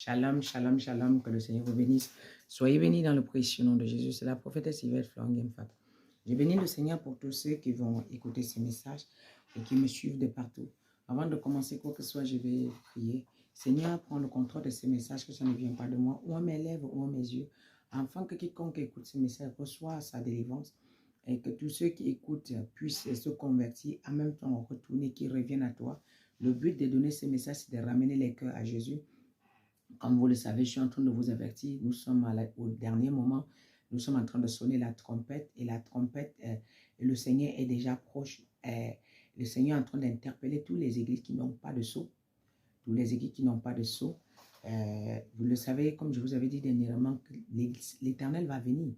Shalom, shalom, shalom, que le Seigneur vous bénisse. Soyez bénis dans le précieux nom de Jésus. C'est la prophétesse Yvette Florent-Gemfat. Je bénis le Seigneur pour tous ceux qui vont écouter ces messages et qui me suivent de partout. Avant de commencer quoi que ce soit, je vais prier. Seigneur, prends le contrôle de ces messages, que ça ne vienne pas de moi, ou à mes lèvres, ou à mes yeux, afin que quiconque écoute ces messages reçoive sa délivrance et que tous ceux qui écoutent puissent se convertir, en même temps retourner, qu'ils reviennent à toi. Le but de donner ces messages, c'est de ramener les cœurs à Jésus. Comme vous le savez, je suis en train de vous avertir, nous sommes au dernier moment, nous sommes en train de sonner la trompette, et la trompette, le Seigneur est déjà proche. Le Seigneur est en train d'interpeller toutes les églises qui n'ont pas de sceau, toutes les églises qui n'ont pas de sceau. Vous le savez, comme je vous avais dit dernièrement, l'Éternel va venir,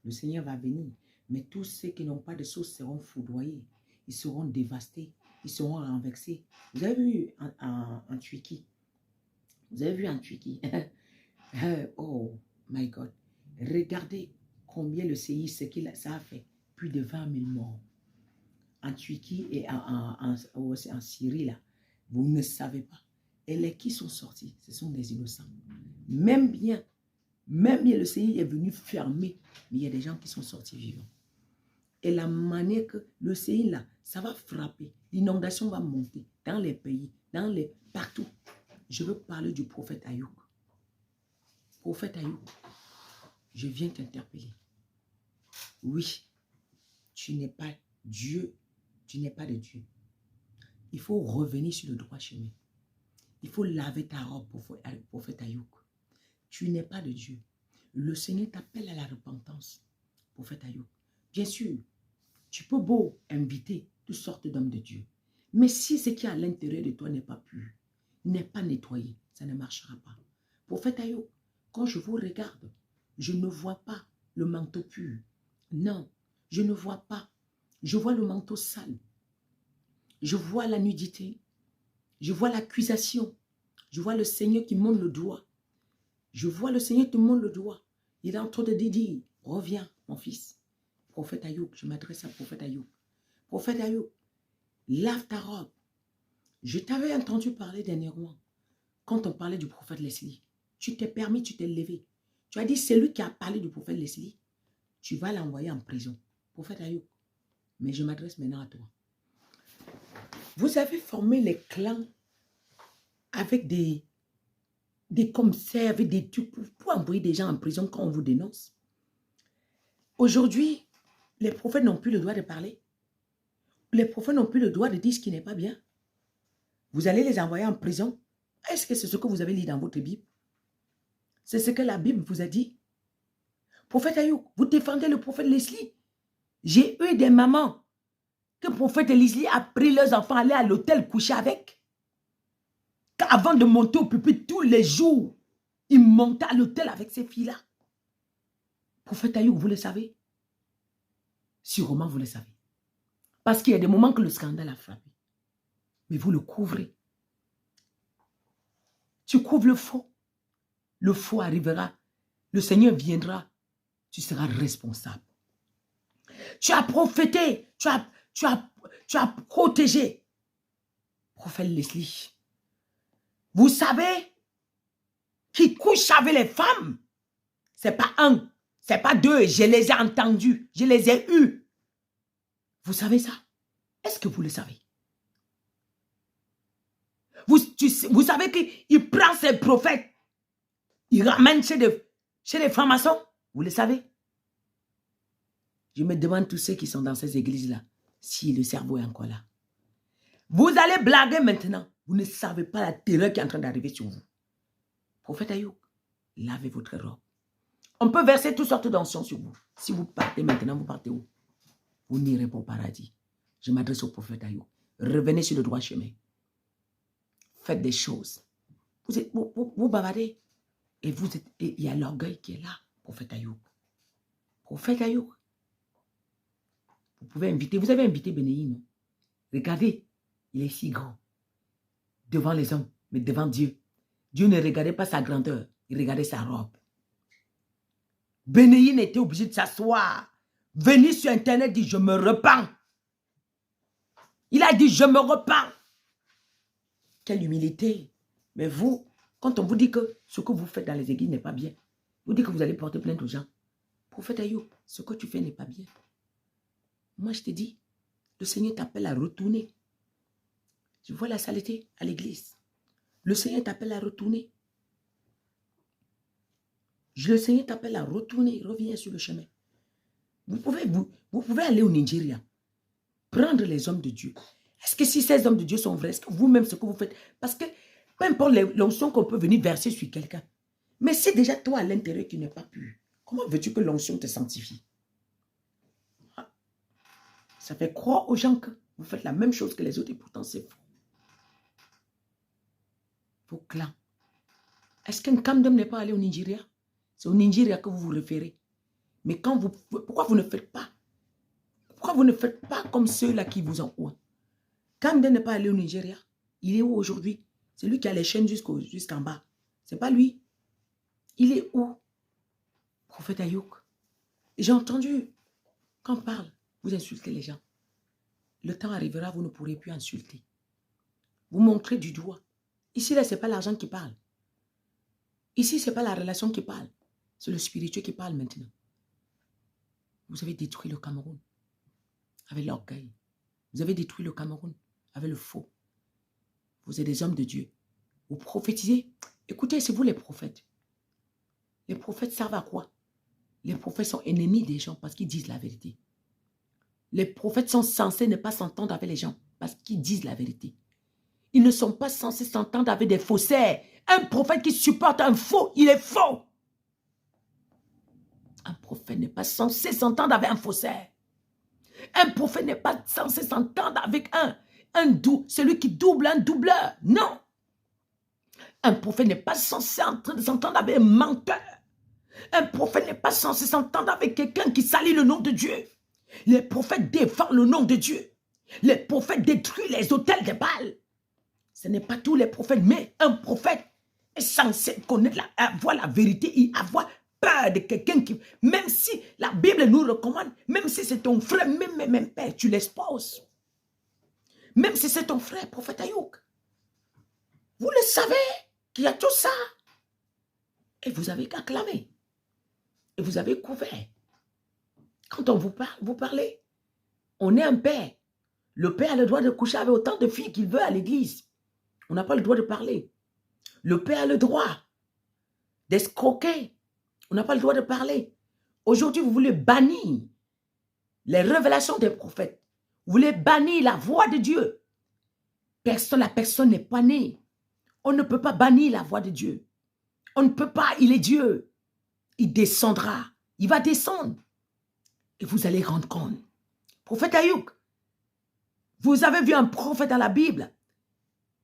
le Seigneur va venir, mais tous ceux qui n'ont pas de sceau seront foudroyés, ils seront dévastés, ils seront renversés. Vous avez vu en Turquie, vous avez vu en Turquie, oh my God, regardez combien le séisme, ça a fait, plus de 20 000 morts. En Turquie et en Syrie, là, vous ne savez pas. Et les qui sont sortis, ce sont des innocents. Même bien, le séisme est venu fermer, mais il y a des gens qui sont sortis vivants. Et la manière que le séisme, là, ça va frapper, l'inondation va monter dans les pays, partout. Je veux parler du prophète Ayoub. Prophète Ayoub, je viens t'interpeller. Oui, tu n'es pas Dieu, tu n'es pas de Dieu. Il faut revenir sur le droit chemin. Il faut laver ta robe, prophète Ayoub. Tu n'es pas de Dieu. Le Seigneur t'appelle à la repentance, prophète Ayoub. Bien sûr, tu peux beau inviter toutes sortes d'hommes de Dieu. Mais si ce qui est à l'intérieur de toi n'est pas pur, n'est pas nettoyé, ça ne marchera pas. Prophète Ayoub, quand je vous regarde, je ne vois pas le manteau pur. Non, je ne vois pas. Je vois le manteau sale. Je vois la nudité. Je vois l'accusation. Je vois le Seigneur qui monte le doigt. Je vois le Seigneur qui monte le doigt. Il est en train de dire, reviens mon fils. Prophète Ayoub, je m'adresse à prophète Ayoub. Prophète Ayoub, lave ta robe. Je t'avais entendu parler dernièrement, quand on parlait du prophète Leslie. Tu t'es permis, tu t'es levé. Tu as dit, c'est lui qui a parlé du prophète Leslie. Tu vas l'envoyer en prison. Prophète Ayoub. Mais je m'adresse maintenant à toi. Vous avez formé les clans avec des commissaires, avec des trucs pour envoyer des gens en prison quand on vous dénonce. Aujourd'hui, les prophètes n'ont plus le droit de parler. Les prophètes n'ont plus le droit de dire ce qui n'est pas bien. Vous allez les envoyer en prison. Est-ce que c'est ce que vous avez lu dans votre Bible? C'est ce que la Bible vous a dit. Prophète Ayoub, vous défendez le prophète Leslie. J'ai eu des mamans que le prophète Leslie a pris leurs enfants, aller à l'hôtel coucher avec. Avant de monter au pupitre tous les jours, il montait à l'hôtel avec ces filles-là. Prophète Ayoub, vous le savez? Sûrement vous le savez. Parce qu'il y a des moments que le scandale a frappé. Mais vous le couvrez. Tu couvres le faux. Le faux arrivera. Le Seigneur viendra. Tu seras responsable. Tu as prophété. Tu as protégé. Prophète Leslie. Vous savez qui couche avec les femmes? C'est pas un. C'est pas deux. Je les ai entendus. Je les ai eus. Vous savez ça? Est-ce que vous le savez? Vous savez qu'il prend ses prophètes, il ramène chez les francs-maçons. Vous le savez? Je me demande tous ceux qui sont dans ces églises-là, si le cerveau est encore là. Vous allez blaguer maintenant. Vous ne savez pas la terreur qui est en train d'arriver sur vous. Prophète Ayoub, lavez votre robe. On peut verser toutes sortes d'onction sur vous. Si vous partez maintenant, vous partez où? Vous n'irez pas au paradis. Je m'adresse au prophète Ayoub. Revenez sur le droit chemin. Faites des choses. Vous bavardez. Et il y a l'orgueil qui est là, prophète Ayoub. Prophète Ayoub. Vous pouvez inviter, vous avez invité Bénéi, non? Regardez, il est si grand. Devant les hommes, mais devant Dieu. Dieu ne regardait pas sa grandeur, il regardait sa robe. Bénéi était obligé de s'asseoir. Venir sur Internet dit, je me repens. Il a dit, je me repens. Quelle humilité. Mais vous, Quand on vous dit que ce que vous faites dans les églises n'est pas bien, vous dites que vous allez porter plainte aux gens. Prophète Ayoub, ce que tu fais n'est pas bien. Moi, je te dis, le Seigneur t'appelle à retourner. Tu vois la saleté à l'église. Le Seigneur t'appelle à retourner. Le Seigneur t'appelle à retourner. Reviens sur le chemin. Vous pouvez aller au Nigeria, prendre les hommes de Dieu. Est-ce que si ces hommes de Dieu sont vrais, est-ce que vous-même ce que vous faites, parce que peu importe l'onction qu'on peut venir verser sur quelqu'un, mais c'est déjà toi à l'intérieur qui n'est pas pur. Comment veux-tu que l'onction te sanctifie? Ça fait croire aux gens que vous faites la même chose que les autres et pourtant c'est faux. Vos clans. Est-ce qu'un Kingdom n'est pas allé au Nigeria? C'est au Nigeria que vous vous référez. Mais quand pourquoi vous ne faites pas? Pourquoi vous ne faites pas comme ceux-là qui vous ont oué? Kingdom n'est pas allé au Nigeria. Il est où aujourd'hui? C'est lui qui a les chaînes jusqu'en bas. C'est pas lui. Il est où? Prophète Ayouk. J'ai entendu, quand on parle, vous insultez les gens. Le temps arrivera, vous ne pourrez plus insulter. Vous montrez du doigt. Ici, là, ce n'est pas l'argent qui parle. Ici, ce n'est pas la relation qui parle. C'est le spirituel qui parle maintenant. Vous avez détruit le Cameroun avec l'orgueil. Vous avez détruit le Cameroun avec le faux. Vous êtes des hommes de Dieu. Vous prophétisez. Écoutez, c'est vous les prophètes. Les prophètes servent à quoi? Les prophètes sont ennemis des gens parce qu'ils disent la vérité. Les prophètes sont censés ne pas s'entendre avec les gens parce qu'ils disent la vérité. Ils ne sont pas censés s'entendre avec des faussaires. Un prophète qui supporte un faux, il est faux. Un prophète n'est pas censé s'entendre avec un faussaire. Un prophète n'est pas censé s'entendre avec celui qui double un doubleur. Non. Un prophète n'est pas censé s'entendre avec un menteur. Un prophète n'est pas censé s'entendre avec quelqu'un qui salit le nom de Dieu. Les prophètes défendent le nom de Dieu. Les prophètes détruisent les autels des Baals. Ce n'est pas tous les prophètes, mais un prophète est censé connaître, avoir la vérité et avoir peur de quelqu'un qui, même si la Bible nous recommande, même si c'est ton frère, même père, tu l'exposes. Même si c'est ton frère, prophète Ayouk. Vous le savez qu'il y a tout ça. Et vous avez acclamé. Et vous avez couvert. Quand on vous parle, vous parlez. On est un père. Le père a le droit de coucher avec autant de filles qu'il veut à l'église. On n'a pas le droit de parler. Le père a le droit d'escroquer. On n'a pas le droit de parler. Aujourd'hui, vous voulez bannir les révélations des prophètes. Vous voulez bannir la voix de Dieu. La personne n'est pas née. On ne peut pas bannir la voix de Dieu. On ne peut pas, il est Dieu. Il descendra. Il va descendre. Et vous allez rendre compte. Prophète Ayouk, vous avez vu un prophète dans la Bible.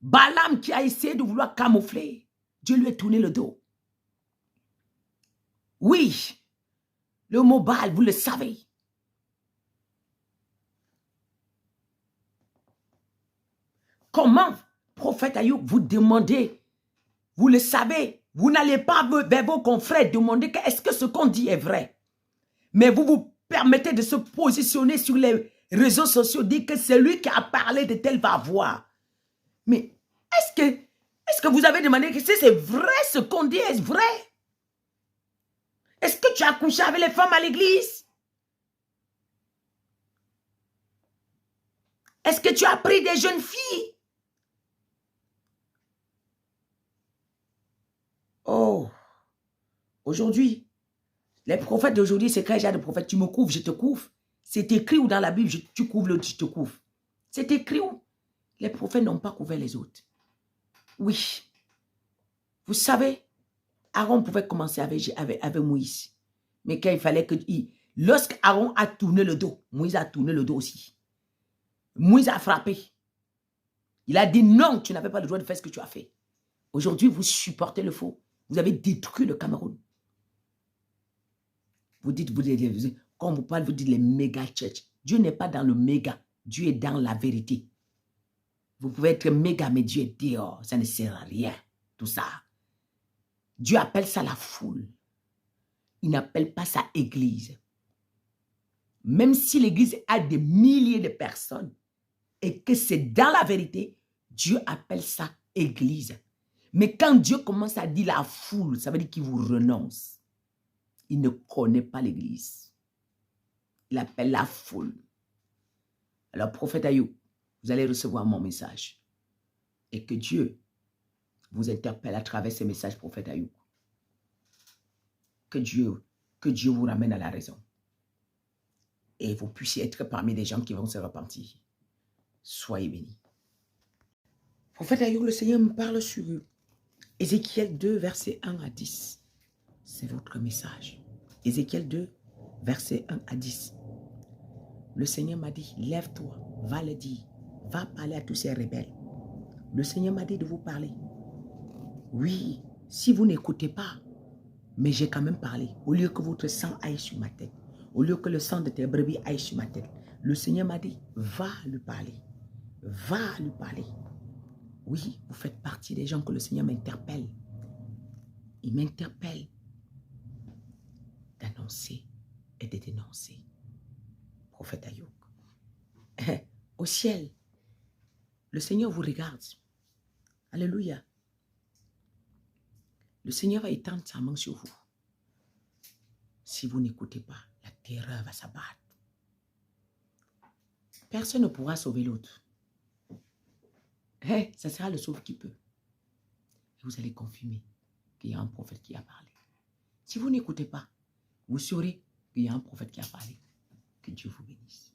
Balaam qui a essayé de vouloir camoufler. Dieu lui a tourné le dos. Oui, le mot Baal, vous le savez. Comment, prophète Ayouk, vous demandez, vous le savez, vous n'allez pas vers vos confrères demander est-ce que ce qu'on dit est vrai. Mais vous vous permettez de se positionner sur les réseaux sociaux, dire que c'est lui qui a parlé de tel va voir. Mais est-ce que vous avez demandé que si c'est vrai ce qu'on dit, est-ce vrai? Est-ce que tu as couché avec les femmes à l'église? Est-ce que tu as pris des jeunes filles? Oh, aujourd'hui, les prophètes d'aujourd'hui, c'est quel genre de prophète? Tu me couvres, je te couvre. C'est écrit où dans la Bible, tu couvres l'autre, je te couvre. C'est écrit où? Les prophètes n'ont pas couvert les autres. Oui. Vous savez, Aaron pouvait commencer avec Moïse. Mais quand il fallait que... Lorsqu'Aaron a tourné le dos, Moïse a tourné le dos aussi. Moïse a frappé. Il a dit non, tu n'avais pas le droit de faire ce que tu as fait. Aujourd'hui, vous supportez le faux. Vous avez détruit le Cameroun. Vous dites, quand vous parlez, vous dites les méga church. Dieu n'est pas dans le méga. Dieu est dans la vérité. Vous pouvez être méga, mais Dieu est dehors. Ça ne sert à rien, tout ça. Dieu appelle ça la foule. Il n'appelle pas ça église. Même si l'église a des milliers de personnes et que c'est dans la vérité, Dieu appelle ça église. Mais quand Dieu commence à dire la foule, ça veut dire qu'il vous renonce. Il ne connaît pas l'église. Il appelle la foule. Alors, prophète Ayoub, vous allez recevoir mon message. Et que Dieu vous interpelle à travers ces messages, prophète Ayoub. Que Dieu vous ramène à la raison. Et vous puissiez être parmi des gens qui vont se repentir. Soyez bénis. Prophète Ayoub, le Seigneur me parle sur Ézéchiel 2, verset 1 à 10. C'est votre message. Ézéchiel 2, verset 1 à 10. Le Seigneur m'a dit, lève-toi, va le dire, va parler à tous ces rebelles. Le Seigneur m'a dit de vous parler. Oui, si vous n'écoutez pas, mais j'ai quand même parlé. Au lieu que votre sang aille sur ma tête, au lieu que le sang de tes brebis aille sur ma tête, le Seigneur m'a dit, va lui parler. Va lui parler. Oui, vous faites partie des gens que le Seigneur m'interpelle. Il m'interpelle d'annoncer et de dénoncer. Prophète Ayoub. Au ciel, le Seigneur vous regarde. Alléluia. Le Seigneur va étendre sa main sur vous. Si vous n'écoutez pas, la terreur va s'abattre. Personne ne pourra sauver l'autre. Ça sera le sauve qui peut. Et vous allez confirmer qu'il y a un prophète qui a parlé. Si vous n'écoutez pas, vous saurez qu'il y a un prophète qui a parlé. Que Dieu vous bénisse.